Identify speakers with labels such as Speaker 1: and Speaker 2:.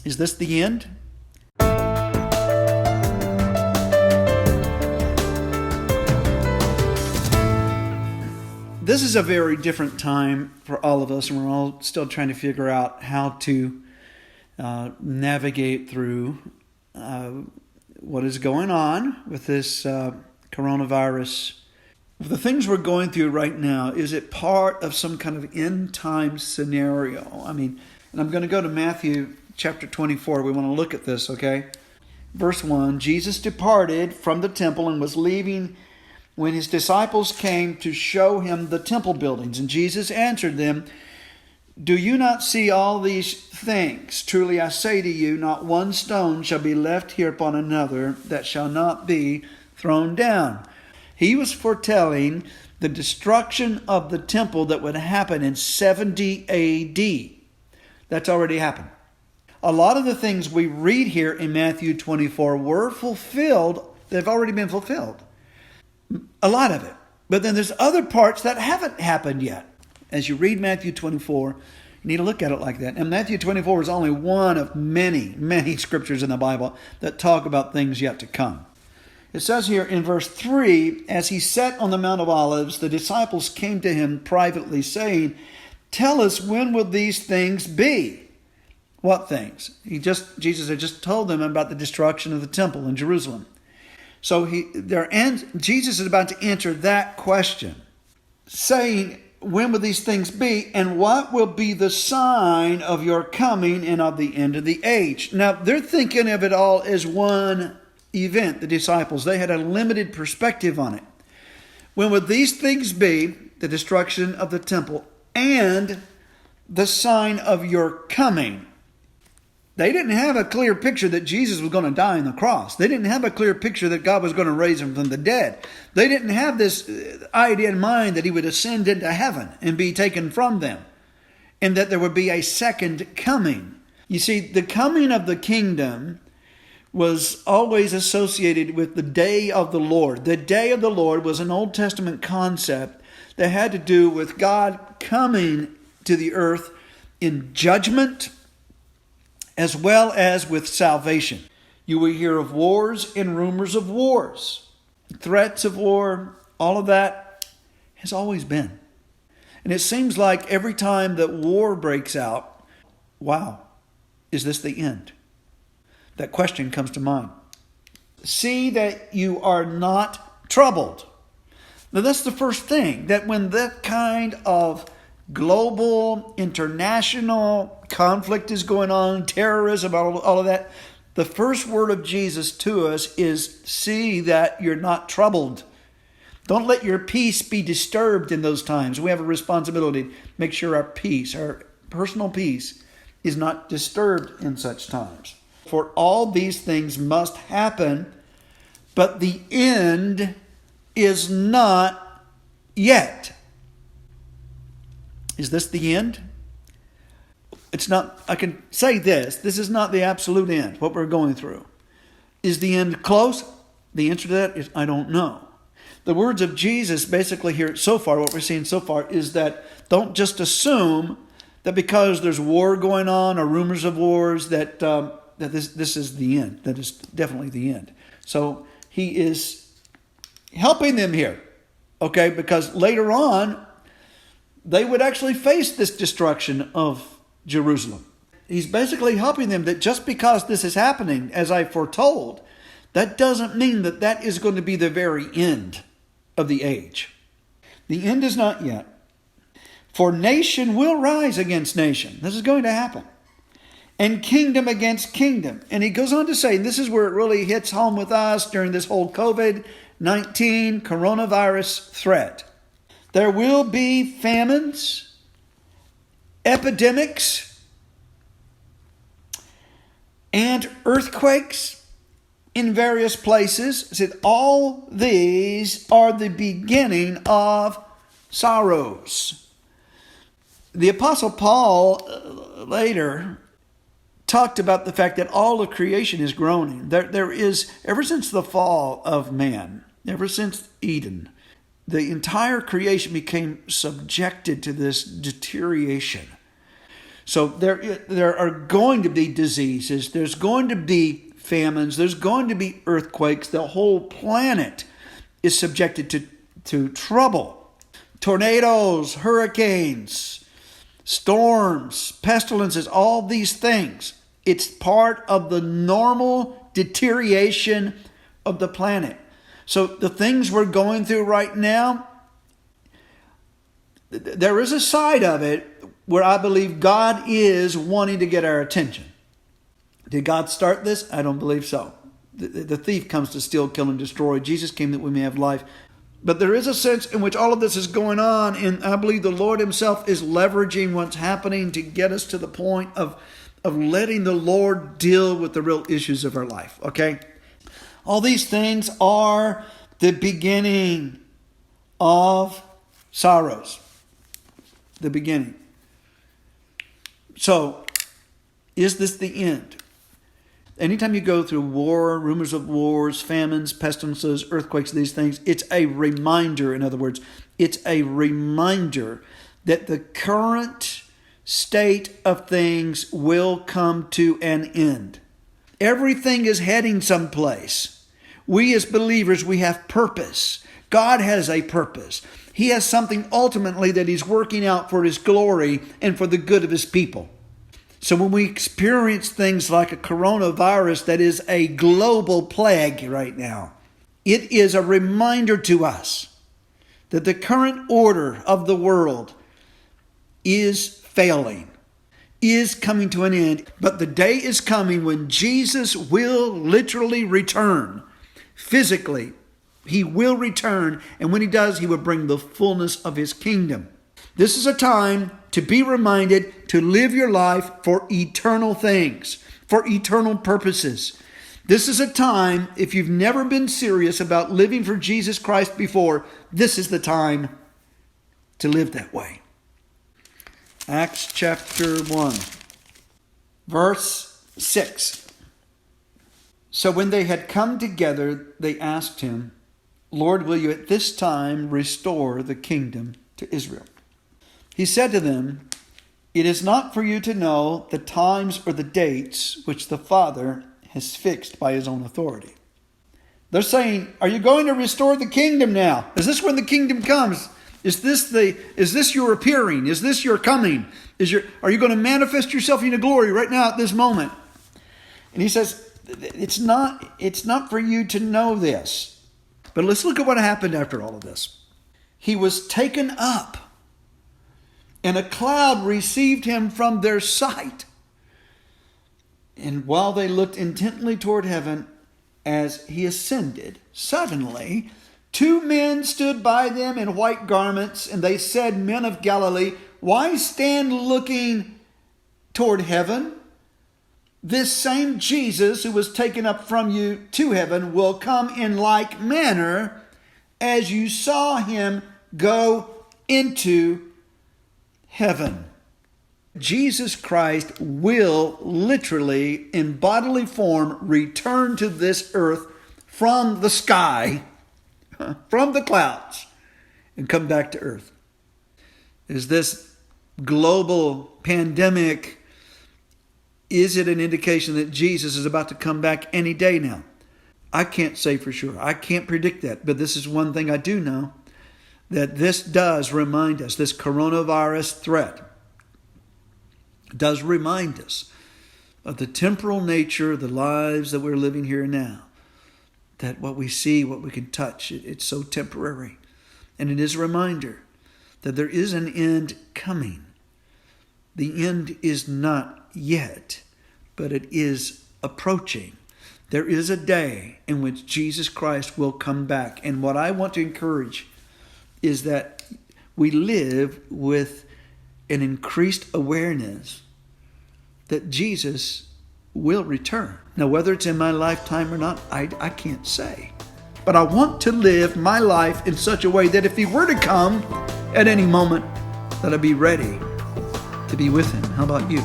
Speaker 1: Is this the end? This is a very different time for all of us, and we're all still trying to figure out how to navigate through what is going on with this coronavirus. The things we're going through right now, is it part of some kind of end time scenario? And I'm going to go to Matthew chapter 24. We want to look at this, okay? Verse 1, Jesus departed from the temple and was leaving when his disciples came to show him the temple buildings. And Jesus answered them, "Do you not see all these things? Truly I say to you, not one stone shall be left here upon another that shall not be thrown down." He was foretelling the destruction of the temple that would happen in 70 AD. That's already happened. A lot of the things we read here in Matthew 24 were fulfilled. They've already been fulfilled. A lot of it. But then there's other parts that haven't happened yet. As you read Matthew 24, you need to look at it like that. And Matthew 24 is only one of many, many scriptures in the Bible that talk about things yet to come. It says here in verse 3, as he sat on the Mount of Olives, the disciples came to him privately, saying, "Tell us, when will these things be?" What things? Jesus had just told them about the destruction of the temple in Jerusalem. So Jesus is about to answer that question, saying, "When will these things be? And what will be the sign of your coming and of the end of the age?" Now, they're thinking of it all as one event, the disciples. They had a limited perspective on it. When will these things be? The destruction of the temple and the sign of your coming. They didn't have a clear picture that Jesus was going to die on the cross. They didn't have a clear picture that God was going to raise him from the dead. They didn't have this idea in mind that he would ascend into heaven and be taken from them, and that there would be a second coming. You see, the coming of the kingdom was always associated with the day of the Lord. The day of the Lord was an Old Testament concept that had to do with God coming to the earth in judgment as well as with salvation. You will hear of wars and rumors of wars. Threats of war, all of that has always been. And it seems like every time that war breaks out, wow, is this the end? That question comes to mind. See that you are not troubled. Now that's the first thing, that when that kind of global, international conflict is going on, terrorism, all of that, the first word of Jesus to us is, see that you're not troubled. Don't let your peace be disturbed in those times. We have a responsibility to make sure our peace, our personal peace, is not disturbed in such times. For all these things must happen, but the end is not yet. Is this the end? It's not. I can say this is not the absolute end, what we're going through. Is the end close? The answer to that is, I don't know. The words of Jesus basically here so far, what we're seeing so far, is that don't just assume that because there's war going on or rumors of wars that this is the end. That is definitely the end. So he is helping them here, okay? Because later on, they would actually face this destruction of Jerusalem. He's basically helping them that just because this is happening, as I foretold, that doesn't mean that that is going to be the very end of the age. The end is not yet. For nation will rise against nation. This is going to happen. And kingdom against kingdom. And he goes on to say, and this is where it really hits home with us during this whole COVID-19 coronavirus threat. There will be famines, epidemics, and earthquakes in various places. It said all these are the beginning of sorrows. The Apostle Paul later talked about the fact that all of creation is groaning. There is, ever since the fall of man, ever since Eden, the entire creation became subjected to this deterioration. So there are going to be diseases. There's going to be famines. There's going to be earthquakes. The whole planet is subjected to trouble. Tornadoes, hurricanes, storms, pestilences, all these things. It's part of the normal deterioration of the planet. So the things we're going through right now, there is a side of it where I believe God is wanting to get our attention. Did God start this? I don't believe so. The thief comes to steal, kill, and destroy. Jesus came that we may have life. But there is a sense in which all of this is going on, and I believe the Lord himself is leveraging what's happening to get us to the point of letting the Lord deal with the real issues of our life, okay? All these things are the beginning of sorrows. The beginning. So, is this the end? Anytime you go through war, rumors of wars, famines, pestilences, earthquakes, these things, it's a reminder, in other words, it's a reminder that the current state of things will come to an end. Everything is heading someplace. We as believers, we have purpose. God has a purpose. He has something ultimately that he's working out for his glory and for the good of his people. So when we experience things like a coronavirus that is a global plague right now, it is a reminder to us that the current order of the world is failing, is coming to an end. But the day is coming when Jesus will literally return physically. He will return, and when he does, he will bring the fullness of his kingdom. This is a time to be reminded to live your life for eternal things, for eternal purposes. This is a time, if you've never been serious about living for Jesus Christ before, this is the time to live that way. Acts chapter 1, verse 6. So when they had come together, they asked him, Lord, will you at this time restore the kingdom to Israel? He said to them, it is not for you to know the times or the dates which the Father has fixed by his own authority. They're saying, are you going to restore the kingdom now? Is this when the kingdom comes? Is this your appearing? Is this your coming? Are you going to manifest yourself into glory right now at this moment? And he says, it's not for you to know this. But let's look at what happened after all of this. He was taken up, and a cloud received him from their sight. And while they looked intently toward heaven as he ascended, suddenly 2 men stood by them in white garments, and they said, Men of Galilee, why stand looking toward heaven? This same Jesus who was taken up from you to heaven will come in like manner as you saw him go into heaven. Jesus Christ will literally, in bodily form, return to this earth from the sky, from the clouds, and come back to earth. Is this global pandemic, is it an indication that Jesus is about to come back any day now? I can't say for sure. I can't predict that. But this is one thing I do know, that this does remind us, this coronavirus threat does remind us of the temporal nature of the lives that we're living here now. That what we see, what we can touch, it's so temporary. And it is a reminder that there is an end coming. The end is not yet, but it is approaching. There is a day in which Jesus Christ will come back. And what I want to encourage is that we live with an increased awareness that Jesus will return. Now, whether it's in my lifetime or not, I can't say. But I want to live my life in such a way that if he were to come at any moment, that I'd be ready to be with him. How about you?